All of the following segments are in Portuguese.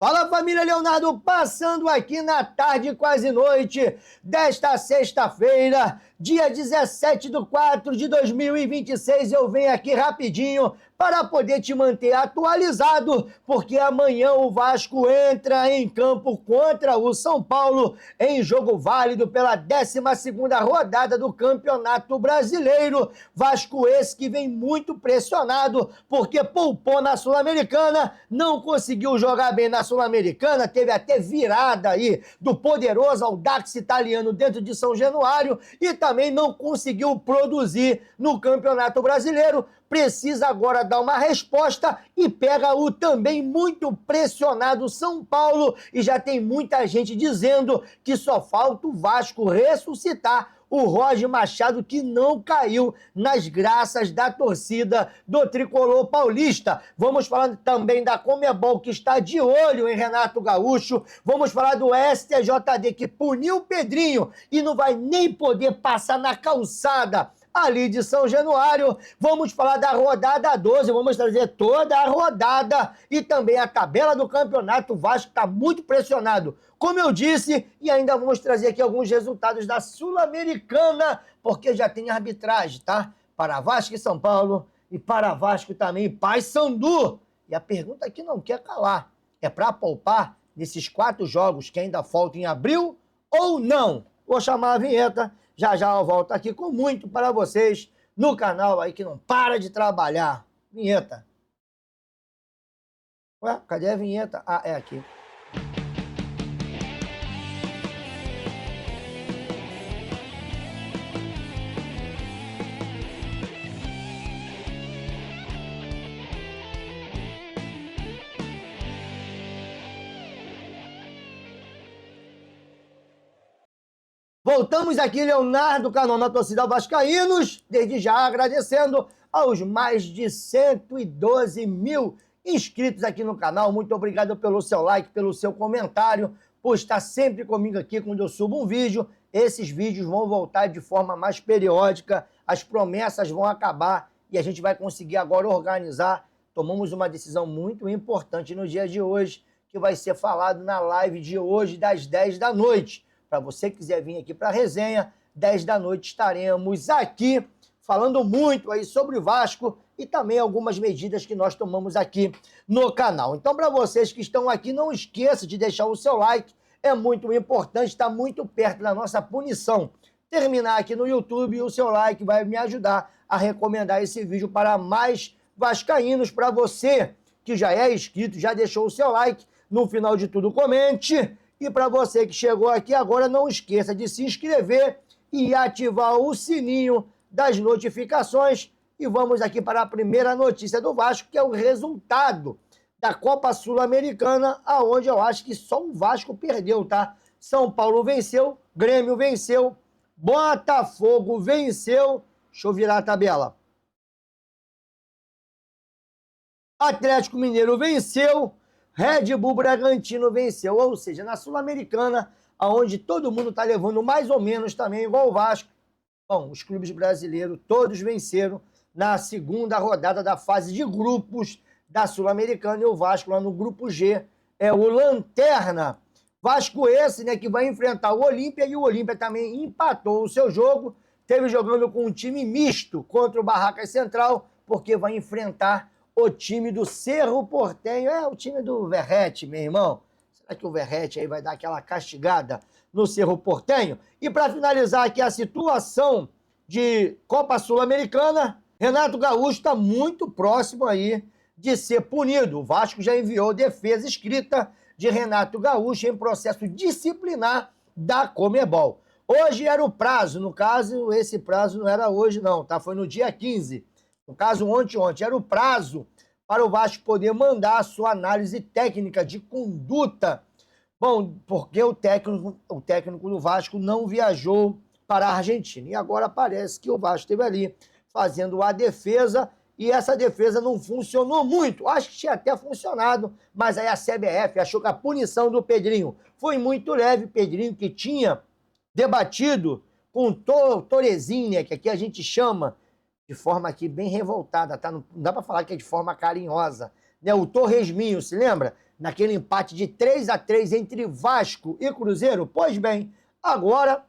Fala, família Leonardo, passando aqui na tarde, quase noite, desta sexta-feira, dia 17/4/2026, eu venho aqui rapidinho para poder te manter atualizado, porque amanhã o Vasco entra em campo contra o São Paulo em jogo válido pela 12ª rodada do Campeonato Brasileiro. Vasco esse que vem muito pressionado, porque poupou na Sul-Americana, não conseguiu jogar bem na Sul-Americana, teve até virada aí do poderoso Audax Italiano dentro de São Januário e também não conseguiu produzir no Campeonato Brasileiro. Precisa agora dar uma resposta e pega o também muito pressionado São Paulo, e já tem muita gente dizendo que só falta o Vasco ressuscitar o Roger Machado, que não caiu nas graças da torcida do tricolor paulista. Vamos falar também da Conmebol, que está de olho em Renato Gaúcho. Vamos falar do STJD, que puniu o Pedrinho e não vai nem poder passar na calçada ali de São Januário. Vamos falar da rodada 12, vamos trazer toda a rodada e também a tabela do campeonato. O Vasco está muito pressionado, como eu disse, e ainda vamos trazer aqui alguns resultados da Sul-Americana, porque já tem arbitragem, tá? Para Vasco e São Paulo, e para Vasco também Paysandu. E a pergunta que não quer calar, é para poupar nesses 4 jogos que ainda faltam em abril ou não? Vou chamar a vinheta. Já já eu volto aqui com muito para vocês no canal aí que não para de trabalhar. Vinheta. Ué, cadê a vinheta? Ah, é aqui. Voltamos aqui, Leonardo, canal na torcida vascaínos, desde já agradecendo aos mais de 112 mil inscritos aqui no canal. Muito obrigado pelo seu like, pelo seu comentário, por estar sempre comigo aqui quando eu subo um vídeo. Esses vídeos vão voltar de forma mais periódica, as promessas vão acabar e a gente vai conseguir agora organizar. Tomamos uma decisão muito importante no dia de hoje, que vai ser falado na live de hoje, das 10 da noite. Para você que quiser vir aqui para a resenha, 10 da noite estaremos aqui falando muito aí sobre o Vasco e também algumas medidas que nós tomamos aqui no canal. Então, para vocês que estão aqui, não esqueça de deixar o seu like, é muito importante, está muito perto da nossa punição. Terminar aqui no YouTube, o seu like vai me ajudar a recomendar esse vídeo para mais vascaínos. Para você que já é inscrito, já deixou o seu like, no final de tudo comente. E para você que chegou aqui agora, não esqueça de se inscrever e ativar o sininho das notificações. E vamos aqui para a primeira notícia do Vasco, que é o resultado da Copa Sul-Americana, aonde eu acho que só o Vasco perdeu, tá? São Paulo venceu, Grêmio venceu, Botafogo venceu. Deixa eu virar a tabela. Atlético Mineiro venceu, Red Bull Bragantino venceu, ou seja, na Sul-Americana, onde todo mundo está levando mais ou menos também, igual o Vasco. Bom, os clubes brasileiros todos venceram na segunda rodada da fase de grupos da Sul-Americana, e o Vasco lá no grupo G é o lanterna. Vasco esse, né, que vai enfrentar o Olímpia, e o Olímpia também empatou o seu jogo, teve jogando com um time misto contra o Barracas Central, porque vai enfrentar o time do Cerro Porteño. É o time do Verrete, meu irmão. Será que o Verrete aí vai dar aquela castigada no Cerro Porteño? E para finalizar aqui a situação de Copa Sul-Americana, Renato Gaúcho está muito próximo aí de ser punido. O Vasco já enviou defesa escrita de Renato Gaúcho em processo disciplinar da Conmebol. Hoje era o prazo, no caso, esse prazo não era hoje não, tá? Foi no dia 15. No caso, ontem era o prazo para o Vasco poder mandar a sua análise técnica de conduta. Bom, porque o técnico do Vasco não viajou para a Argentina. E agora parece que o Vasco esteve ali fazendo a defesa e essa defesa não funcionou muito. Acho que tinha até funcionado, mas aí a CBF achou que a punição do Pedrinho foi muito leve. Pedrinho, que tinha debatido com o Torresini, que aqui a gente chama de forma aqui bem revoltada, tá? Não dá para falar que é de forma carinhosa, né? O Torresminho, se lembra? naquele empate de 3-3 entre Vasco e Cruzeiro? Pois bem, agora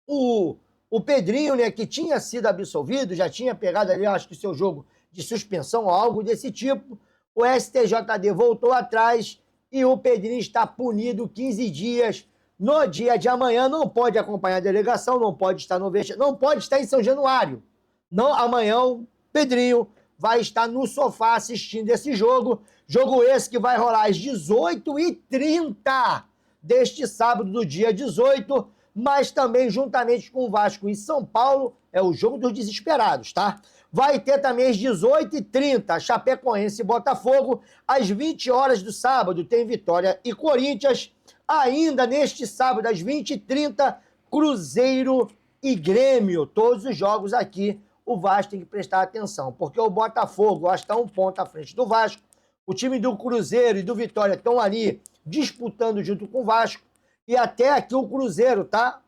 o Pedrinho, né, que tinha sido absolvido, já tinha pegado ali, acho que seu jogo de suspensão ou algo desse tipo, o STJD voltou atrás e o Pedrinho está punido 15 dias. No dia de amanhã não pode acompanhar a delegação, não pode estar no vestiário, não pode estar em São Januário. Não, amanhã o Pedrinho vai estar no sofá assistindo esse jogo. Jogo esse que vai rolar às 18h30 deste sábado, do dia 18, mas também juntamente com o Vasco e São Paulo, é o jogo dos desesperados, tá? Vai ter também às 18h30, Chapecoense e Botafogo. Às 20 horas do sábado tem Vitória e Corinthians. Ainda neste sábado, às 20h30, Cruzeiro e Grêmio. Todos os jogos aqui, o Vasco tem que prestar atenção, porque o Botafogo, acho que está um ponto à frente do Vasco. O time do Cruzeiro e do Vitória estão ali disputando junto com o Vasco. E até aqui o Cruzeiro, tá?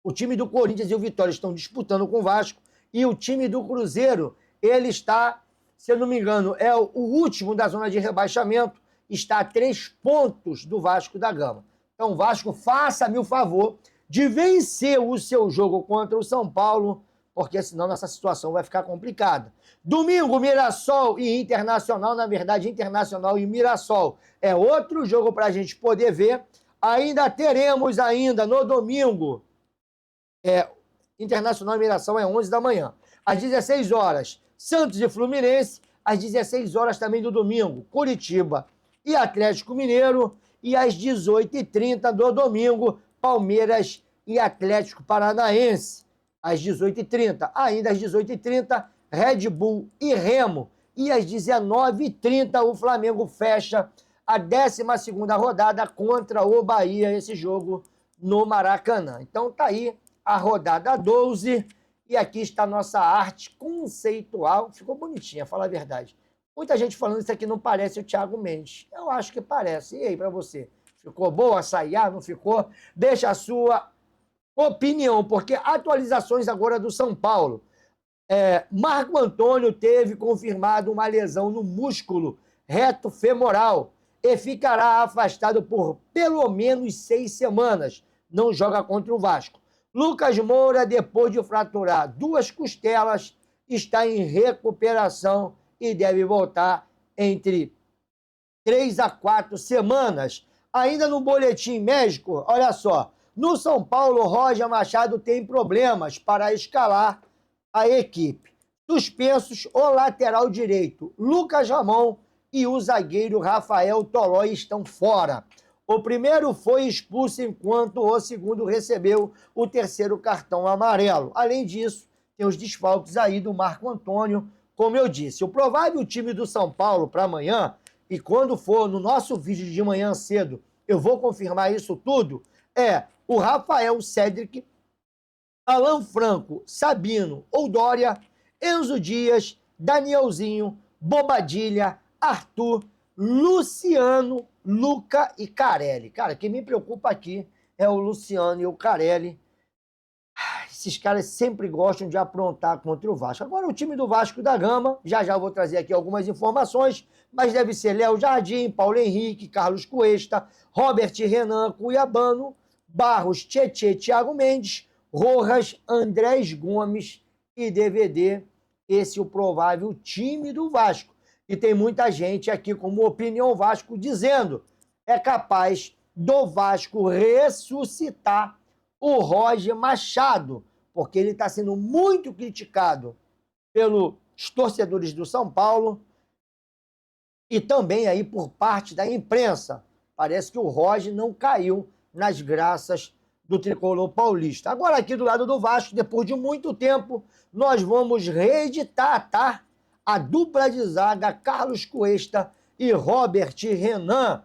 O time do Corinthians e o Vitória estão disputando com o Vasco. E o time do Cruzeiro, ele está, se eu não me engano, é o último da zona de rebaixamento, está a 3 pontos do Vasco da Gama. Então, Vasco, faça-me o favor de vencer o seu jogo contra o São Paulo, porque senão nossa situação vai ficar complicada. Domingo, Mirassol e Internacional, na verdade, Internacional e Mirassol é outro jogo para a gente poder ver. Ainda teremos no domingo, Internacional e Mirassol é 11 da manhã. Às 16 horas, Santos e Fluminense. Às 16 horas também do domingo, Curitiba e Atlético Mineiro. E às 18h30 do domingo, Palmeiras e Atlético Paranaense. Às 18h30. Ainda às 18h30, Red Bull e Remo. E às 19h30, o Flamengo fecha a 12ª rodada contra o Bahia, esse jogo no Maracanã. Então tá aí a rodada 12, e aqui está a nossa arte conceitual. Ficou bonitinha, fala a verdade. Muita gente falando isso aqui não parece o Thiago Mendes. Eu acho que parece. E aí, para você? Ficou boa a saia? Não ficou? Deixa a sua opinião, porque atualizações agora do São Paulo. Marco Antônio teve confirmado uma lesão no músculo reto femoral e ficará afastado por pelo menos 6 semanas. Não joga contra o Vasco. Lucas Moura, depois de fraturar 2 costelas, está em recuperação e deve voltar entre 3 a 4 semanas. Ainda no boletim médico, olha só, no São Paulo, Roger Machado tem problemas para escalar a equipe. Suspensos o lateral direito Lucas Ramon e o zagueiro Rafael Tolói estão fora. O primeiro foi expulso enquanto o segundo recebeu o 3º cartão amarelo. Além disso, tem os desfalques aí do Marco Antônio, como eu disse. O provável time do São Paulo para amanhã, e quando for no nosso vídeo de manhã cedo, eu vou confirmar isso tudo, é o Rafael Cédric, Alan Franco, Sabino ou Dória, Enzo Dias, Danielzinho, Bobadilha, Arthur, Luciano, Luca e Carelli. Cara, quem me preocupa aqui é o Luciano e o Carelli. Esses caras sempre gostam de aprontar contra o Vasco. Agora o time do Vasco da Gama, já eu vou trazer aqui algumas informações, mas deve ser Léo Jardim, Paulo Henrique, Carlos Cuesta, Robert Renan, Cuiabano, Barros, Tietê, Thiago Mendes, Rojas, Andrés Gomes e DVD. Esse é o provável time do Vasco. E tem muita gente aqui como Opinião Vasco dizendo é capaz do Vasco ressuscitar o Roger Machado, porque ele está sendo muito criticado pelos torcedores do São Paulo e também aí por parte da imprensa. Parece que o Roger não caiu nas graças do tricolor paulista. Agora aqui do lado do Vasco, depois de muito tempo, nós vamos reeditar, tá? A dupla de zaga Carlos Cuesta e Robert Renan,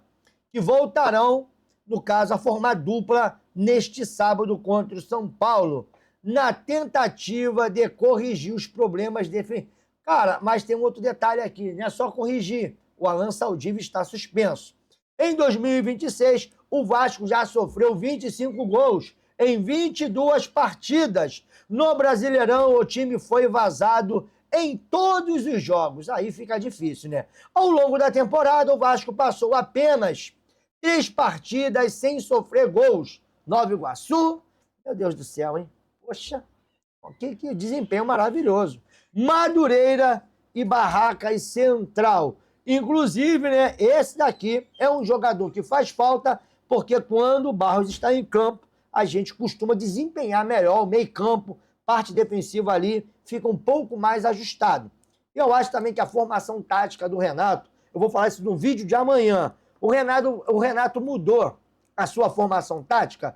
que voltarão, no caso, a formar dupla neste sábado contra o São Paulo, na tentativa de corrigir os problemas defensivos. Cara, mas tem um outro detalhe aqui, não é só corrigir, o Alan Saldívar está suspenso. Em 2026, o Vasco já sofreu 25 gols em 22 partidas. No Brasileirão, o time foi vazado em todos os jogos. Aí fica difícil, né? Ao longo da temporada, o Vasco passou apenas 3 partidas sem sofrer gols. Nova Iguaçu, meu Deus do céu, hein? Poxa, que desempenho maravilhoso. Madureira e Barracas Central. Inclusive, né, esse daqui é um jogador que faz falta, porque quando o Barros está em campo, a gente costuma desempenhar melhor o meio-campo, parte defensiva ali fica um pouco mais ajustado. Eu acho também que a formação tática do Renato, eu vou falar isso no vídeo de amanhã, o Renato mudou a sua formação tática,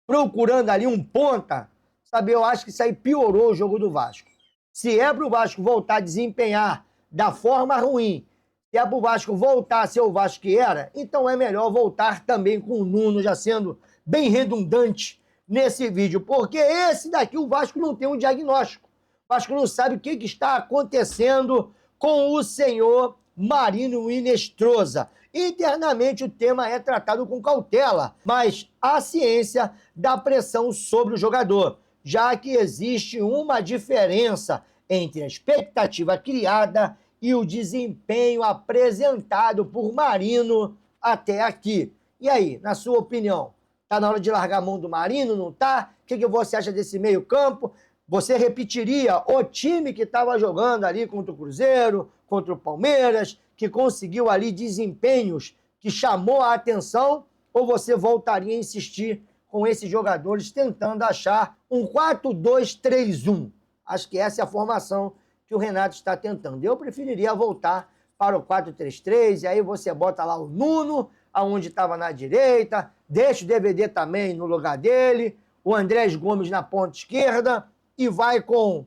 procurando ali um ponta, sabe? Eu acho que isso aí piorou o jogo do Vasco. Se é para o Vasco voltar a desempenhar da forma ruim, se é para o Vasco voltar a ser o Vasco que era, então é melhor voltar também com o Nuno, já sendo bem redundante nesse vídeo, porque esse daqui o Vasco não tem um diagnóstico. O Vasco não sabe o que está acontecendo com o senhor Marino Inestrosa. Internamente o tema é tratado com cautela, mas a ciência dá pressão sobre o jogador, já que existe uma diferença entre a expectativa criada e o desempenho apresentado por Marino até aqui. E aí, na sua opinião, tá na hora de largar a mão do Marino, não tá? O que você acha desse meio-campo? Você repetiria o time que estava jogando ali contra o Cruzeiro, contra o Palmeiras, que conseguiu ali desempenhos que chamou a atenção? Ou você voltaria a insistir com esses jogadores tentando achar um 4-2-3-1? Acho que essa é a formação que o Renato está tentando. Eu preferiria voltar para o 4-3-3, e aí você bota lá o Nuno, aonde estava na direita, deixa o DVD também no lugar dele, o Andrés Gomes na ponta esquerda, e vai com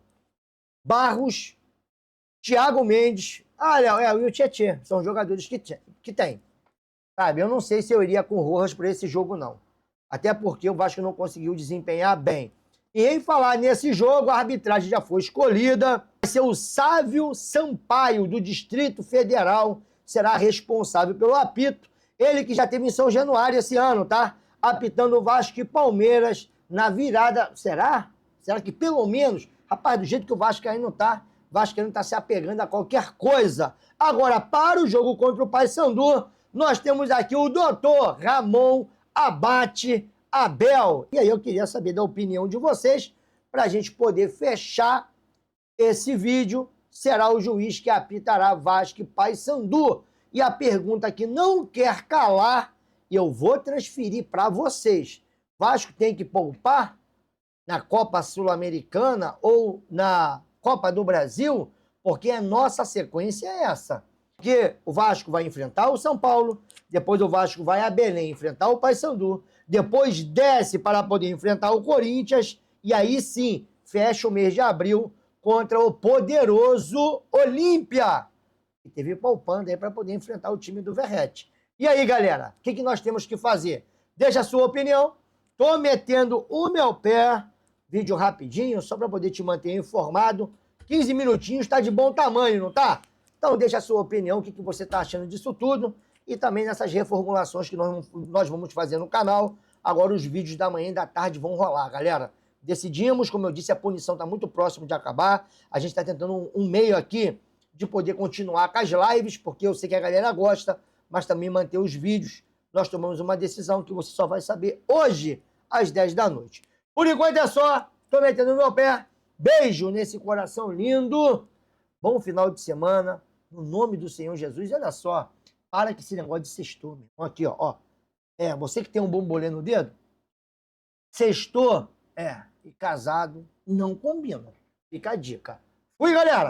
Barros, Thiago Mendes, e o Tietê. São jogadores que tem. Sabe, eu não sei se eu iria com o Rojas para esse jogo, não. Até porque o Vasco não conseguiu desempenhar bem. E em falar nesse jogo, a arbitragem já foi escolhida. Vai ser o Sávio Sampaio, do Distrito Federal, será responsável pelo apito. Ele que já teve em São Januário esse ano, tá? Apitando o Vasco e Palmeiras na virada. Será? Será que pelo menos, rapaz, do jeito que o Vascaíno tá, o Vascaíno tá se apegando a qualquer coisa. Agora, para o jogo contra o Paysandu, nós temos aqui o doutor Ramon Abate Abel. E aí eu queria saber da opinião de vocês, para a gente poder fechar esse vídeo. Será o juiz que apitará Vasco e Paysandu. E a pergunta que não quer calar, e eu vou transferir para vocês. Vasco tem que poupar na Copa Sul-Americana ou na Copa do Brasil? Porque a nossa sequência é essa. Porque o Vasco vai enfrentar o São Paulo, depois o Vasco vai a Belém enfrentar o Paysandu, depois desce para poder enfrentar o Corinthians, e aí sim, fecha o mês de abril contra o poderoso Olímpia, que teve poupando aí para poder enfrentar o time do Verrete. E aí, galera, o que nós temos que fazer? Deixa a sua opinião. Tô metendo o meu pé. Vídeo rapidinho, só para poder te manter informado. 15 minutinhos, tá de bom tamanho, não tá? Então deixa a sua opinião, o que você tá achando disso tudo. E também nessas reformulações que nós vamos fazer no canal. Agora os vídeos da manhã e da tarde vão rolar, galera. Decidimos, como eu disse, a punição está muito próximo de acabar. A gente está tentando um meio aqui de poder continuar com as lives, porque eu sei que a galera gosta, mas também manter os vídeos. Nós tomamos uma decisão que você só vai saber hoje, às 10 da noite. Por enquanto é só. Estou metendo no meu pé. Beijo nesse coração lindo. Bom final de semana. No nome do Senhor Jesus. Olha só. Para que esse negócio de sextou, meu irmão. Aqui, ó. Você que tem um bombolê no dedo. Sextou, e casado não combina. Fica a dica. Fui, galera!